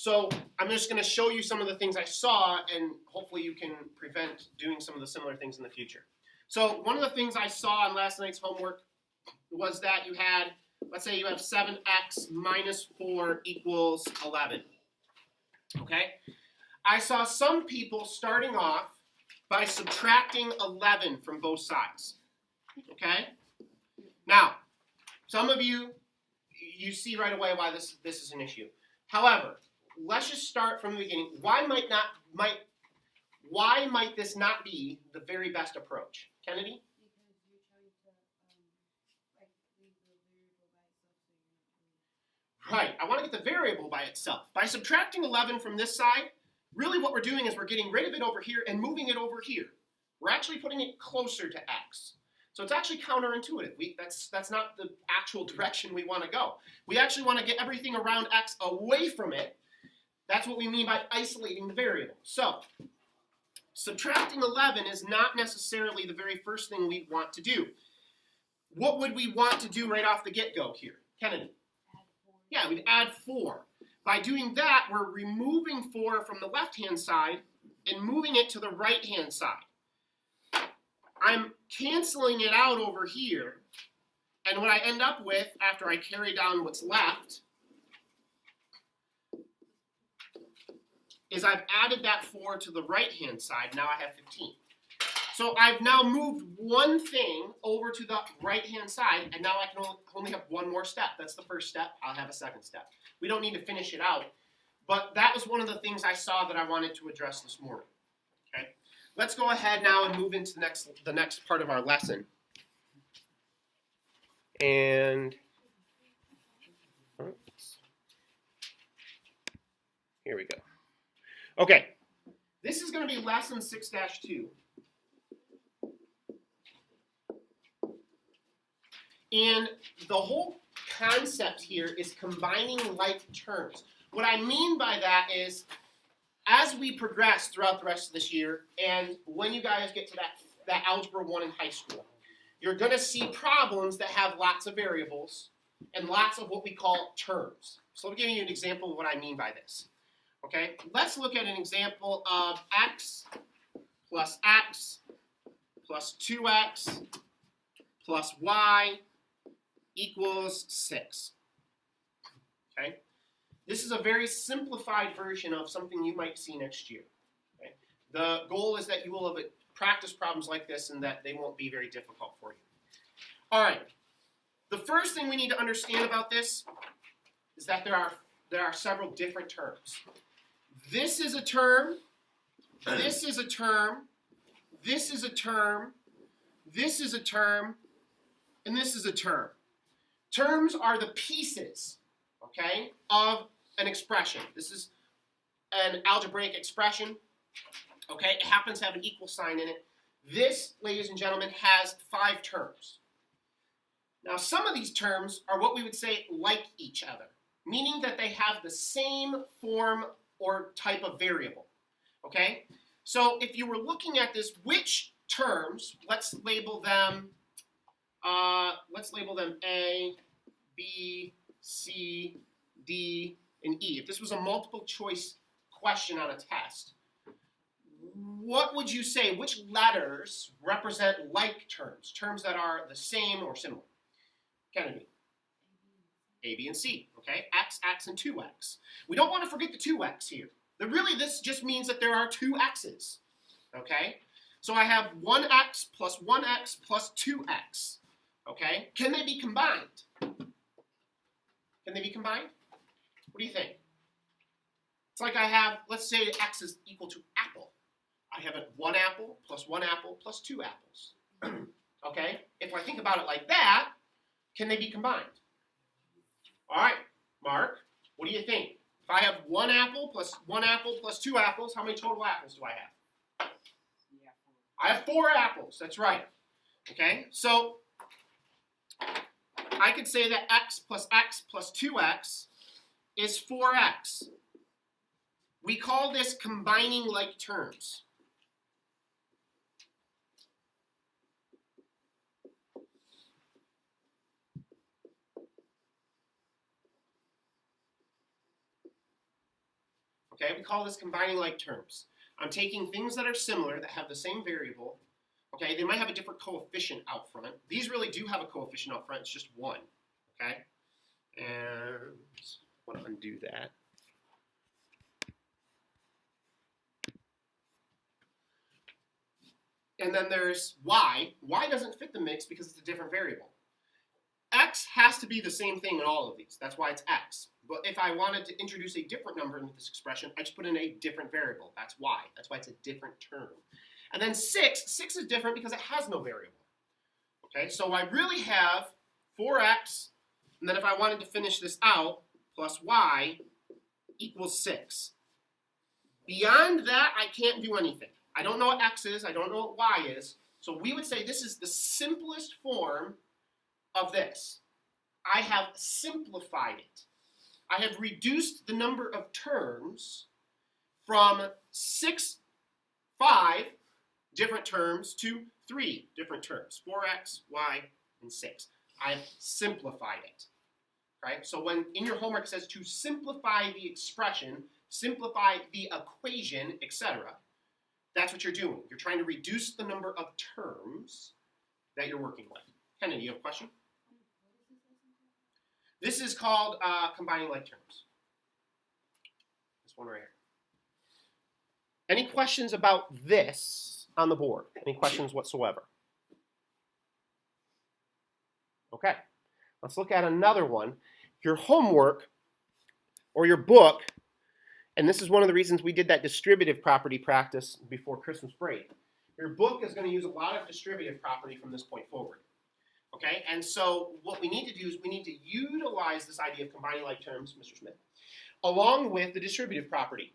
So I'm just going to show you some of the things I saw, and hopefully you can prevent doing some of the similar things in the future. So one of the things I saw on last night's homework was that you had, let's say you have 7x minus 4 equals 11. Okay? I saw some people starting off by subtracting 11 from both sides. Okay? Now, some of you see right away why this is an issue. However, let's just start from the beginning. Why might this not be the very best approach? Kennedy? Right, I want to get the variable by itself. By subtracting 11 from this side, really what we're doing is we're getting rid of it over here and moving it over here. We're actually putting it closer to x. So it's actually counterintuitive. That's not the actual direction we want to go. We actually want to get everything around x away from it. That's what we mean by isolating the variable. So subtracting 11 is not necessarily the very first thing we want to do. What would we want to do right off the get-go here? Kennedy? Yeah, we'd add 4. By doing that, we're removing 4 from the left-hand side and moving it to the right-hand side. I'm canceling it out over here, and what I end up with after I carry down what's left is I've added that 4 to the right-hand side. Now I have 15. So I've now moved one thing over to the right-hand side, and now I can only have one more step. That's the first step. I'll have a second step. We don't need to finish it out, but that was one of the things I saw that I wanted to address this morning. Okay, let's go ahead now and move into the next part of our lesson. And here we go. Okay, this is going to be lesson 6-2. And the whole concept here is combining like terms. What I mean by that is, as we progress throughout the rest of this year, and when you guys get to that Algebra 1 in high school, you're going to see problems that have lots of variables and lots of what we call terms. So let me give you an example of what I mean by this. Okay, let's look at an example of x plus 2x plus y equals 6. Okay? This is a very simplified version of something you might see next year. Okay? The goal is that you will have practice problems like this and that they won't be very difficult for you. All right. The first thing we need to understand about this is that there are several different terms. This is a term, this is a term, this is a term, this is a term, and this is a term. Terms are the pieces, okay, of an expression. This is an algebraic expression, okay? It happens to have an equal sign in it. This, ladies and gentlemen, has 5 terms. Now, some of these terms are what we would say like each other, meaning that they have the same form or type of variable, okay? So if you were looking at this, which terms, let's label them A, B, C, D, and E. If this was a multiple choice question on a test, what would you say? Which letters represent like terms? Terms that are the same or similar? Kennedy. A, B, and C. Okay? X, and 2x. We don't want to forget the 2x here. Really, this just means that there are 2 x's. Okay? So I have 1x plus 1x plus 2x. Okay? Can they be combined? Can they be combined? What do you think? It's like I have, let's say x is equal to apple. I have 1 apple plus 2 apples. Okay? If I think about it like that, can they be combined? All right, Mark, what do you think? If I have 1 apple plus 2 apples, how many total apples do I have? I have 4 apples, that's right. Okay, so I could say that x plus 2x is 4x. We call this combining like terms. Okay, we call this combining like terms. I'm taking things that are similar, that have the same variable. Okay, they might have a different coefficient out front. These really do have a coefficient out front, it's just 1. Okay, and I want to undo that. And then there's y. Y doesn't fit the mix because it's a different variable. X has to be the same thing in all of these. That's why it's x. But if I wanted to introduce a different number into this expression, I just put in a different variable. That's y. That's why it's a different term. And then 6 is different because it has no variable. Okay, so I really have 4x, and then if I wanted to finish this out, plus y equals 6. Beyond that, I can't do anything. I don't know what x is. I don't know what y is. So we would say this is the simplest form of this. I have simplified it. I have reduced the number of terms from 5 different terms to 3 different terms. 4x, y, and 6. I've simplified it. Right? So when in your homework it says to simplify the expression, simplify the equation, etc., that's what you're doing. You're trying to reduce the number of terms that you're working with. Kennedy, you have a question? This is called combining like terms. This one right here. Any questions about this on the board? Any questions whatsoever? Okay. Let's look at another one. Your homework or your book, and this is one of the reasons we did that distributive property practice before Christmas break. Your book is going to use a lot of distributive property from this point forward. Okay, and so what we need to do is we need to utilize this idea of combining like terms, Mr. Smith, along with the distributive property.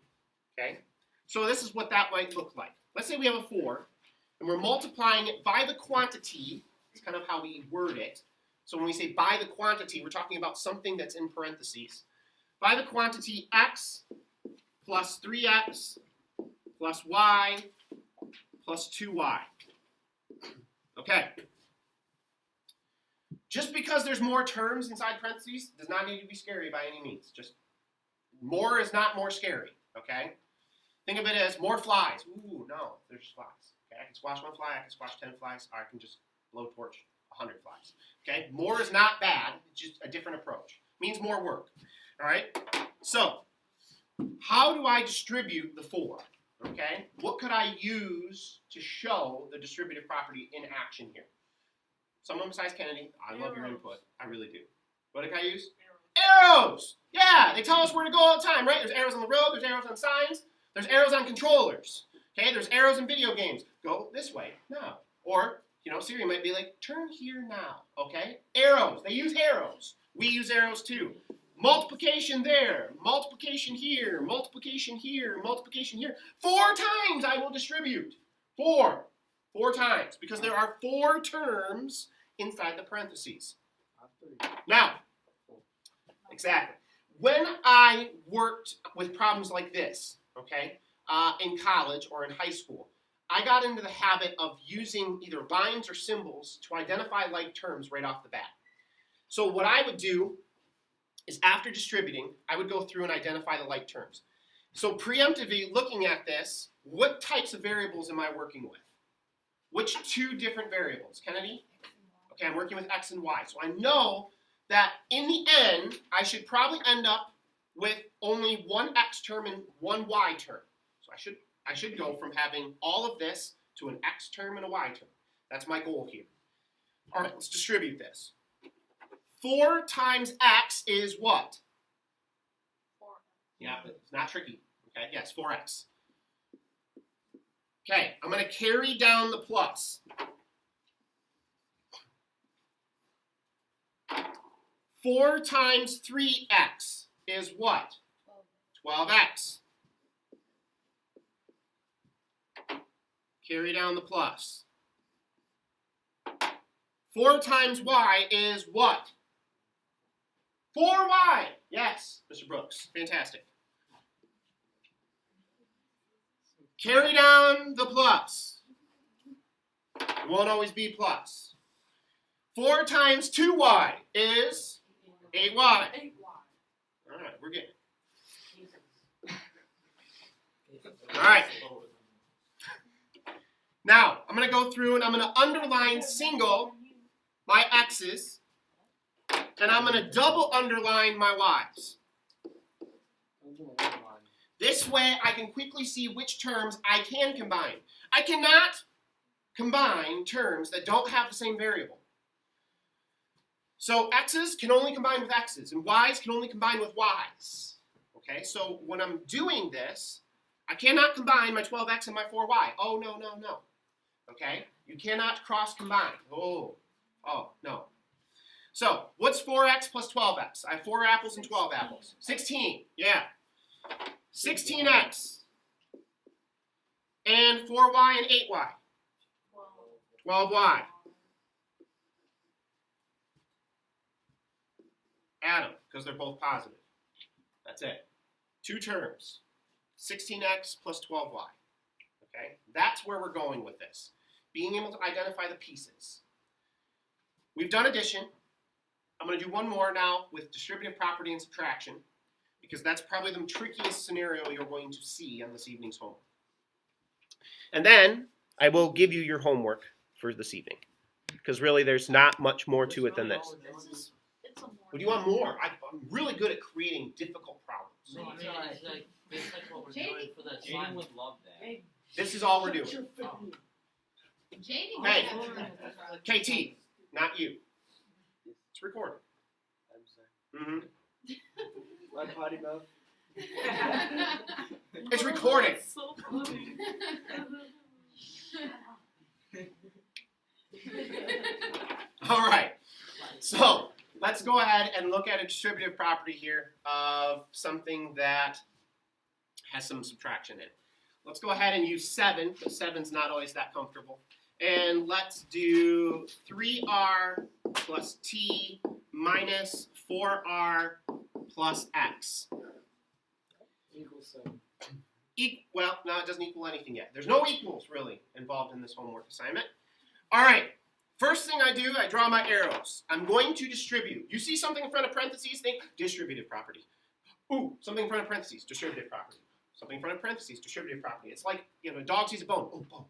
Okay, so this is what that might look like. Let's say we have a 4, and we're multiplying it by the quantity. It's kind of how we word it. So when we say by the quantity, we're talking about something that's in parentheses. By the quantity x plus 3x plus y plus 2y. Okay. Just because there's more terms inside parentheses does not need to be scary by any means. Just more is not more scary, okay? Think of it as more flies. Ooh, no, there's just flies. Okay, I can squash 1 fly, I can squash 10 flies, or I can just blowtorch 100 flies. Okay, more is not bad, it's just a different approach. It means more work, all right? So, how do I distribute the 4? Okay, what could I use to show the distributive property in action here? Someone besides Kennedy, I love your input. I really do. What did I use? Arrows! Yeah, they tell us where to go all the time, right? There's arrows on the road, there's arrows on signs, there's arrows on controllers. Okay, there's arrows in video games. Go this way now. Or, you know, Siri might be like, turn here now. Okay? Arrows. They use arrows. We use arrows too. Multiplication there, multiplication here, multiplication here, multiplication here. 4 times I will distribute. 4 times, because there are 4 terms inside the parentheses. Now, exactly. When I worked with problems like this, okay, in college or in high school, I got into the habit of using either lines or symbols to identify like terms right off the bat. So what I would do is after distributing, I would go through and identify the like terms. So preemptively looking at this, what types of variables am I working with? Which 2 different variables? Kennedy? Okay, I'm working with x and y. So I know that in the end, I should probably end up with only 1 x term and 1 y term. So I should go from having all of this to an x term and a y term. That's my goal here. All right, let's distribute this. 4 times x is what? 4. Yeah, but it's not tricky. Okay, yes, 4x. Okay, I'm going to carry down the plus. 4 times 3x is what? 12x. Carry down the plus. 4 times y is what? 4y. Yes, Mr. Brooks. Fantastic. Carry down the plus. It won't always be plus. 4 times 2y is 8y. 8y. All right, we're getting it. All right. Now, I'm going to go through and I'm going to underline single my x's, and I'm going to double underline my y's. This way, I can quickly see which terms I can combine. I cannot combine terms that don't have the same variable. So x's can only combine with x's, and y's can only combine with y's. Okay, so when I'm doing this, I cannot combine my 12x and my 4y. Oh, no, no, no. Okay, you cannot cross-combine. Oh, no. So, what's 4x plus 12x? I have 4 apples and 12 apples. 16, yeah. 16x. And 4y and 8y. 12y. Add them, because they're both positive. That's it. 2 terms. 16x plus 12y. Okay? That's where we're going with this. Being able to identify the pieces. We've done addition. I'm going to do one more now with distributive property and subtraction, because that's probably the trickiest scenario you're going to see on this evening's homework. And then I will give you your homework for this evening, because really there's not much more to it than this. What do you want more? I'm really good at creating difficult problems. No, I mean, it's like what we're doing for the Jaden would love that. This is all we're doing. Hey, Hey, KT, not you. It's recorded. Mm-hmm. My potty mouth. It's recording. So funny. All right. So let's go ahead and look at a distributive property here of something that has some subtraction in it. Let's go ahead and use 7, because 7's not always that comfortable. And let's do 3r plus t minus 4r plus x. Equals 7. Well, no, it doesn't equal anything yet. There's no equals, really, involved in this homework assignment. All right. First thing I do, I draw my arrows. I'm going to distribute. You see something in front of parentheses, think distributive property. Ooh, something in front of parentheses, distributive property. Something in front of parentheses, distributive property. It's like, a dog sees a bone. Oh, bone.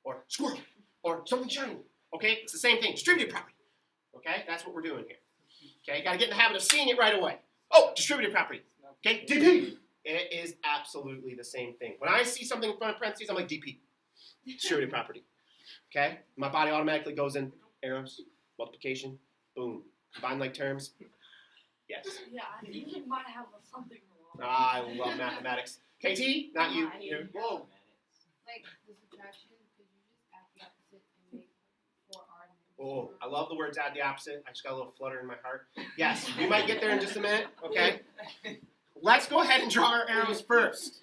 Or squirrel. Or something shiny. Okay? It's the same thing. Distributive property. Okay? That's what we're doing here. Okay? Got to get in the habit of seeing it right away. Oh, distributive property. Okay? DP. It is absolutely the same thing. When I see something in front of parentheses, I'm like DP. Distributive property. Okay? My body automatically goes in. Arrows. Multiplication. Boom. Combine like terms. Yes. Yeah, I think you might have something wrong. I love mathematics. KT, not you. Whoa. Like the subtraction, could you just add the opposite and make 4r? Oh, I love the words add the opposite. I just got a little flutter in my heart. Yes, we might get there in just a minute, okay? Let's go ahead and draw our arrows first.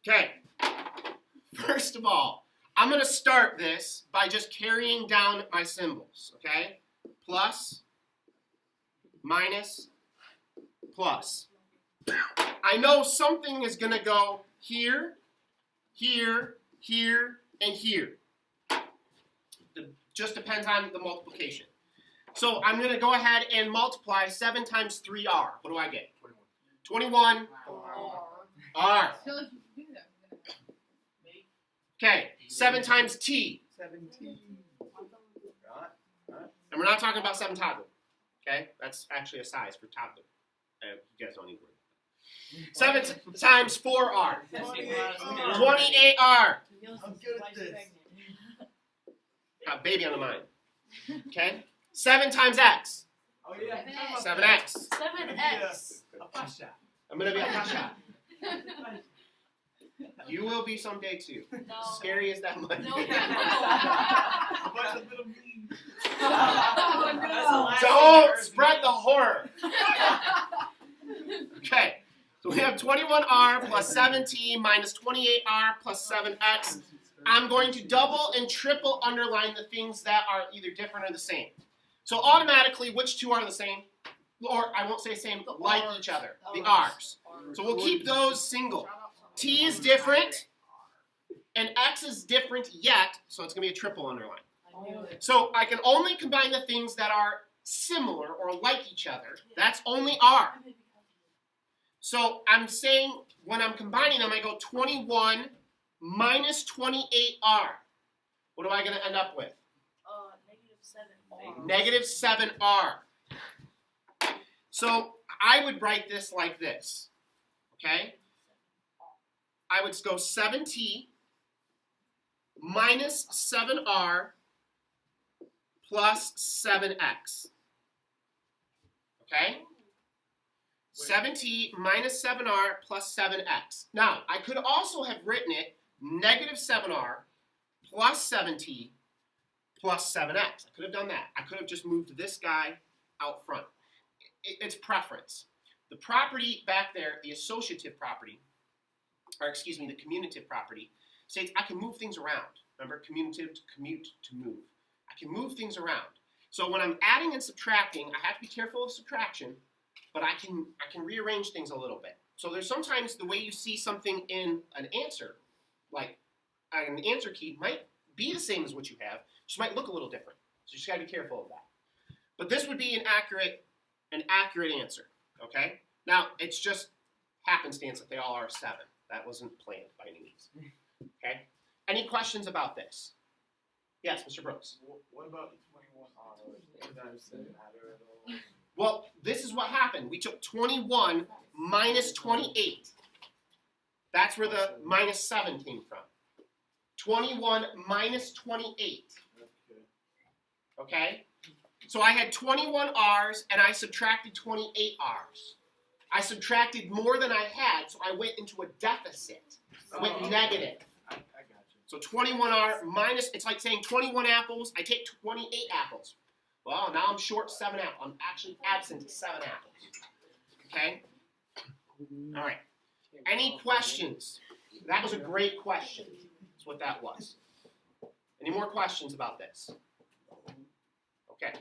Okay. First of all, I'm going to start this by just carrying down my symbols, okay? Plus, minus, plus. I know something is going to go here, here, here, and here. It just depends on the multiplication. So I'm going to go ahead and multiply 7 times 3r. What do I get? 21 r. So if you do that, Okay, 7 times t. 17. And we're not talking about 7 toddler. Okay, that's actually a size for toddler. You guys don't need to worry. 7 times 4r. 28r. I'm good at this. Got a baby on the mind. Okay, 7 times x. Oh yeah. 7x. 7x. I'm gonna be a kasha. You will be someday too. No. Scary as that might be. No. Don't spread the horror. Okay, so we have 21r plus 7t minus 28r plus 7x. I'm going to double and triple underline the things that are either different or the same. So automatically, which two are the same? Or I won't say same, like each other. The r's. So we'll keep those single. T is different, and x is different yet, so it's going to be a triple underline. So I can only combine the things that are similar or like each other. That's only r. So I'm saying when I'm combining them, I go 21 minus 28r. What am I going to end up with? Negative 7 R. Negative 7r. So I would write this like this. Okay? I would go 7t minus 7r plus 7x. Okay? 7t minus 7r plus 7x. Now, I could also have written it negative 7r plus 7t plus 7x. I could have done that. I could have just moved this guy out front. It's preference. The property back there, the associative property, or excuse me, the commutative property, states I can move things around. Remember, commutative, to commute, to move. I can move things around. So when I'm adding and subtracting, I have to be careful of subtraction, but I can rearrange things a little bit. So there's sometimes the way you see something in an answer, like an answer key, might be the same as what you have, just might look a little different. So you just got to be careful of that. But this would be an accurate answer, okay? Now, it's just happenstance that they all are 7. That wasn't planned by any means, okay? Any questions about this? Yes, Mr. Brooks. What about the 21R? Does that matter at all? Well, this is what happened. We took 21 minus 28. That's where the minus 7 came from. 21 minus 28. Okay? So I had 21 R's and I subtracted 28 R's. I subtracted more than I had, so I went into a deficit. I went negative. I got you. So 21R minus, it's like saying 21 apples, I take 28 apples. Well, now I'm short 7 apples. I'm actually absent 7 apples. Okay? All right. Any questions? That was a great question. That's what that was. Any more questions about this? Okay.